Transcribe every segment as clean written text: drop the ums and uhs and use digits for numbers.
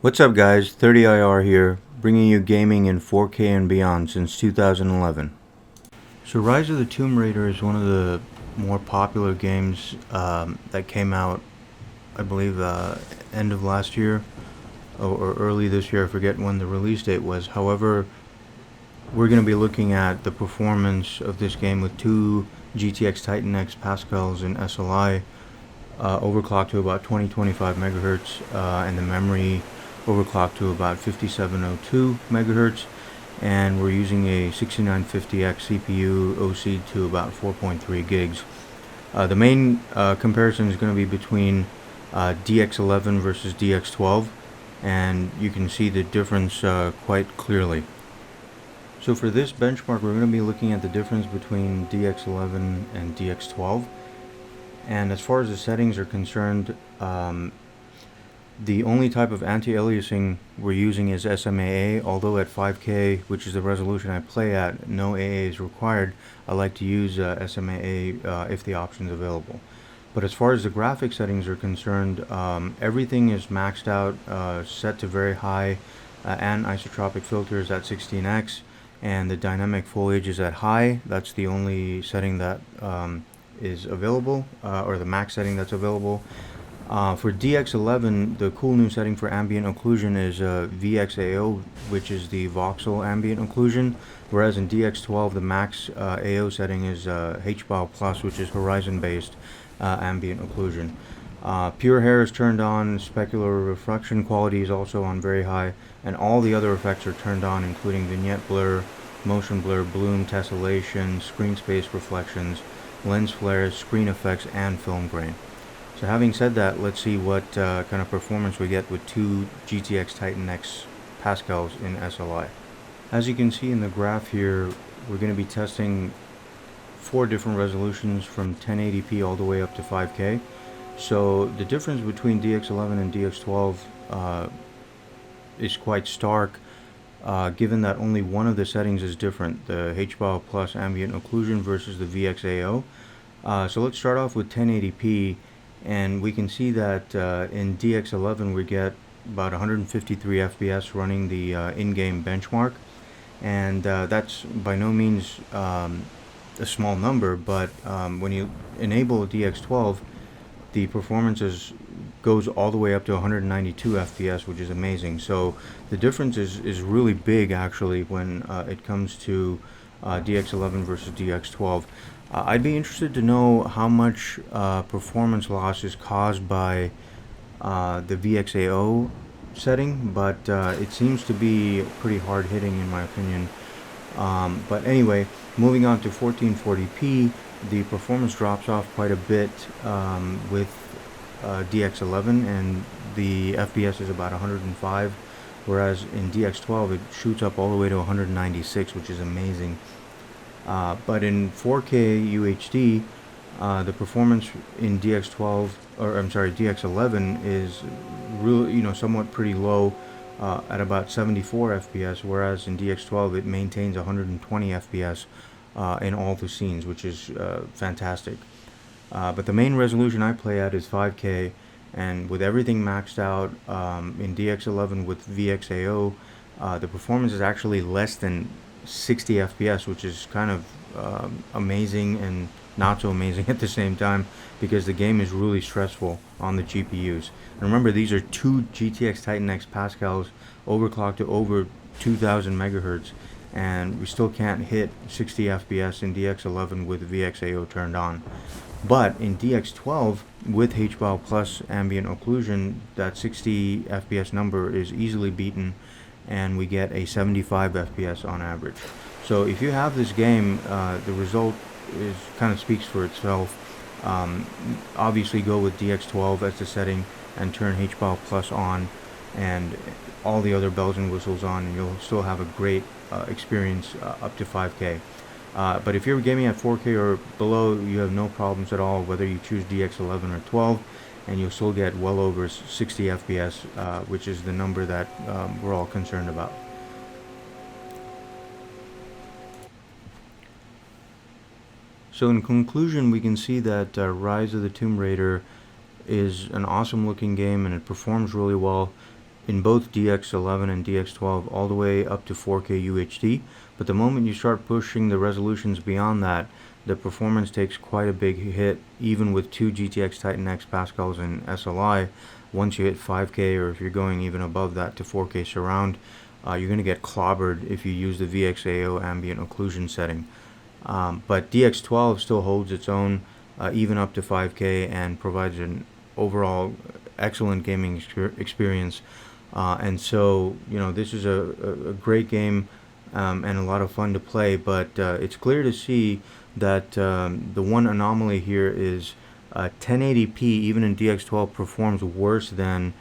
What's up guys, 30IR here, bringing you gaming in 4K and beyond since 2011. So Rise of the Tomb Raider is one of the more popular games that came out, I believe, end of last year or early this year. I forget when the release date was. However, we're going to be looking at the performance of this game with two GTX TITAN XP PASCALs in SLI, overclocked to about 20-25 megahertz, and the memory overclocked to about 5702 megahertz, and we're using a 6950X CPU OC to about 4.3 gigs. The main comparison is going to be between DX11 versus DX12, and you can see the difference quite clearly. So for this benchmark, we're going to be looking at the difference between DX11 and DX12. And as far as the settings are concerned, the only type of anti-aliasing we're using is SMAA, although at 5K, which is the resolution I play at, no AA is required. I like to use SMAA if the option is available. But as far as the graphic settings are concerned, everything is maxed out, set to very high, and isotropic filters at 16x, and the dynamic foliage is at high. That's the only setting that is available, or the max setting that's available. For DX11, the cool new setting for ambient occlusion is VXAO, which is the voxel ambient occlusion, whereas in DX12 the max AO setting is HBAO Plus, which is horizon-based ambient occlusion. Pure hair is turned on, specular reflection quality is also on very high, and all the other effects are turned on, including vignette blur, motion blur, bloom, tessellation, screen space reflections, lens flares, screen effects, and film grain. So having said that, let's see what kind of performance we get with two GTX TITAN XP PASCALs in SLI. As you can see in the graph here, we're going to be testing 4 different resolutions from 1080p all the way up to 5K. So the difference between DX11 and DX12 is quite stark, given that only one of the settings is different, the HBAO Plus ambient occlusion versus the VXAO. So let's start off with 1080p. And we can see that in DX11 we get about 153 FPS running the in-game benchmark, and that's by no means a small number, but when you enable DX12, the performance goes all the way up to 192 FPS, which is amazing. So the difference is really big actually when it comes to DX11 versus DX12. I'd be interested to know how much performance loss is caused by the VXAO setting, but it seems to be pretty hard hitting in my opinion. But anyway, moving on to 1440p, the performance drops off quite a bit with DX11, and the FPS is about 105, whereas in DX12 it shoots up all the way to 196, which is amazing. But in 4K UHD, the performance in DX11 is really, somewhat pretty low at about 74 FPS, whereas in DX12 it maintains 120 FPS in all the scenes, which is fantastic. But the main resolution I play at is 5K, and with everything maxed out in DX11 with VXAO, the performance is actually less than 60 FPS, which is kind of amazing and not so amazing at the same time, because the game is really stressful on the GPUs. And remember, these are two GTX TITAN XP PASCALs overclocked to over 2000 megahertz, and we still can't hit 60 FPS in DX11 with VXAO turned on. But in DX12 with HBAO Plus ambient occlusion, that 60 FPS number is easily beaten, and we get a 75 FPS on average. So if you have this game, the result kind of speaks for itself. Obviously go with DX12 as the setting and turn HBAO Plus on and all the other bells and whistles on, and you'll still have a great experience up to 5K. But if you're gaming at 4K or below, you have no problems at all, whether you choose DX11 or 12, and you'll still get well over 60 FPS, which is the number that we're all concerned about. So in conclusion, we can see that Rise of the Tomb Raider is an awesome looking game, and it performs really well. in both DX11 and DX12 all the way up to 4K UHD, but the moment you start pushing the resolutions beyond that, the performance takes quite a big hit, even with two GTX TITAN X Pascals and SLI. Once you hit 5K, or if you're going even above that to 4K surround, you're going to get clobbered if you use the VXAO ambient occlusion setting. But DX12 still holds its own, even up to 5K, and provides an overall excellent gaming experience. And so, this is a great game and a lot of fun to play, but it's clear to see that the one anomaly here is 1080p, even in DX12, performs worse than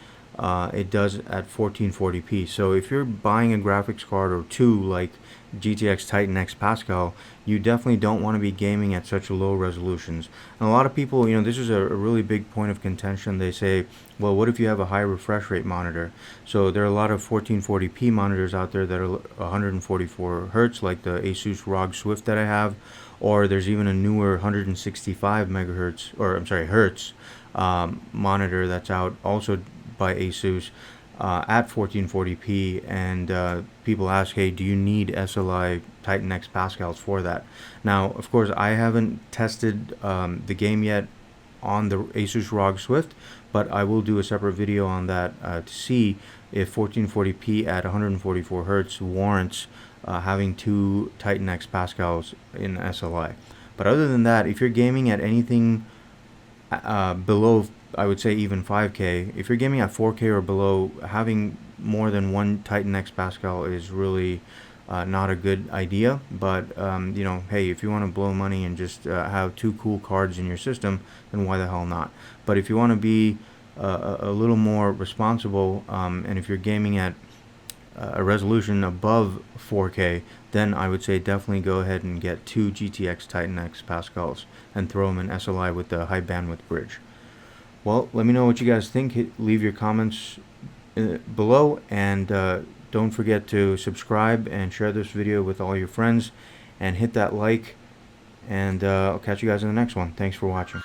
it does at 1440p. So if you're buying a graphics card or two like GTX TITAN X Pascal, you definitely don't want to be gaming at such low resolutions. And a lot of people, this is a really big point of contention. They say, well, what if you have a high refresh rate monitor? So there are a lot of 1440p monitors out there that are 144 hertz, like the Asus ROG Swift that I have, or there's even a newer 165 megahertz, or I'm sorry, hertz monitor that's out also by Asus at 1440p, and people ask, hey, do you need SLI TITAN X Pascals for that? Now, of course, I haven't tested the game yet on the Asus ROG Swift, but I will do a separate video on that to see if 1440p at 144 hertz warrants having two TITAN X Pascals in SLI. But other than that, if you're gaming at anything below, I would say even 5K, if you're gaming at 4K or below, having more than one TITAN X Pascal is really not a good idea. But hey, if you want to blow money and just have two cool cards in your system, then why the hell not? But if you want to be a little more responsible, and if you're gaming at a resolution above 4K, then I would say definitely go ahead and get two GTX TITAN X Pascals and throw them in SLI with the high bandwidth bridge. Well, let me know what you guys think. Leave your comments below, and don't forget to subscribe and share this video with all your friends, and hit that like, and I'll catch you guys in the next one. Thanks for watching.